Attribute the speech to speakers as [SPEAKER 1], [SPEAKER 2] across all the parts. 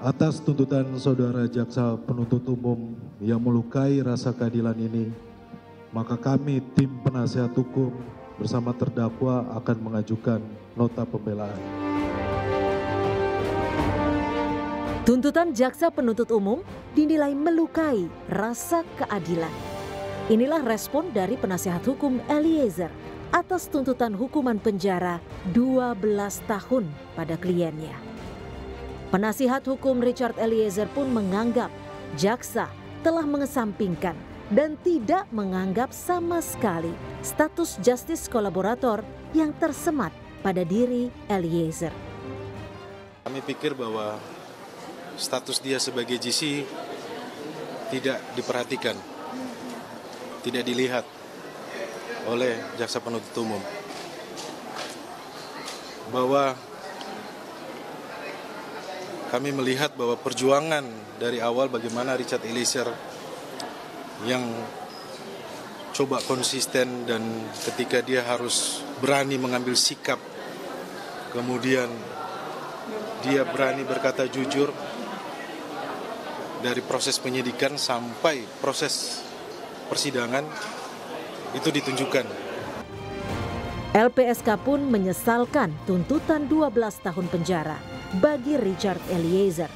[SPEAKER 1] Atas tuntutan saudara jaksa penuntut umum yang melukai rasa keadilan ini, maka kami tim penasihat hukum bersama terdakwa akan mengajukan nota pembelaan.
[SPEAKER 2] Tuntutan jaksa penuntut umum dinilai melukai rasa keadilan. Inilah respon dari penasihat hukum Eliezer atas tuntutan hukuman penjara 12 tahun pada kliennya. Penasihat hukum Richard Eliezer pun menganggap jaksa telah mengesampingkan dan tidak menganggap sama sekali status justice kolaborator yang tersemat pada diri Eliezer.
[SPEAKER 3] Kami pikir bahwa status dia sebagai GC tidak diperhatikan, tidak dilihat oleh jaksa penuntut umum. Bahwa kami melihat bahwa perjuangan dari awal bagaimana Richard Eliezer yang coba konsisten dan ketika dia harus berani mengambil sikap, kemudian dia berani berkata jujur dari proses penyidikan sampai proses persidangan itu ditunjukkan.
[SPEAKER 2] LPSK pun menyesalkan tuntutan 12 tahun penjara bagi Richard Eliezer.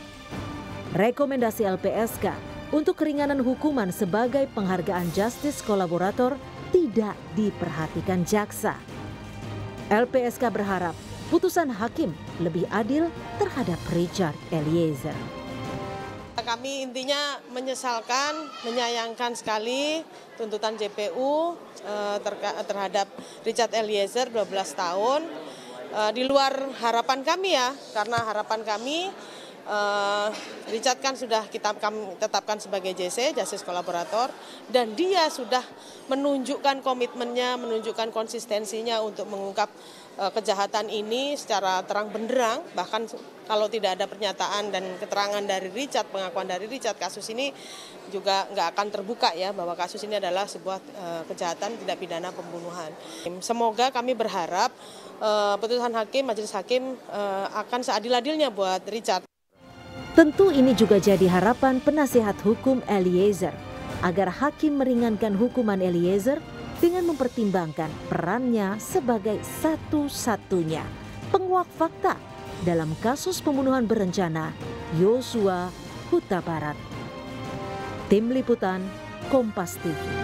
[SPEAKER 2] Rekomendasi LPSK untuk keringanan hukuman sebagai penghargaan justice kolaborator tidak diperhatikan jaksa. LPSK berharap putusan hakim lebih adil terhadap Richard Eliezer.
[SPEAKER 4] Kami intinya menyesalkan, menyayangkan sekali tuntutan JPU terhadap Richard Eliezer 12 tahun. Di luar harapan kami ya, karena harapan kami Richard kan sudah kami tetapkan sebagai JC, Justice Kolaborator, dan dia sudah menunjukkan komitmennya, menunjukkan konsistensinya untuk mengungkap kejahatan ini secara terang benderang. Bahkan kalau tidak ada pernyataan dan keterangan dari Richard, pengakuan dari Richard, kasus ini juga nggak akan terbuka ya, bahwa kasus ini adalah sebuah kejahatan tindak pidana pembunuhan. Semoga kami berharap putusan hakim, majelis hakim akan seadil-adilnya buat Richard.
[SPEAKER 2] Tentu ini juga jadi harapan penasihat hukum Eliezer agar hakim meringankan hukuman Eliezer dengan mempertimbangkan perannya sebagai satu-satunya penguak fakta dalam kasus pembunuhan berencana Yosua Huta Barat. Tim Liputan Kompas TV.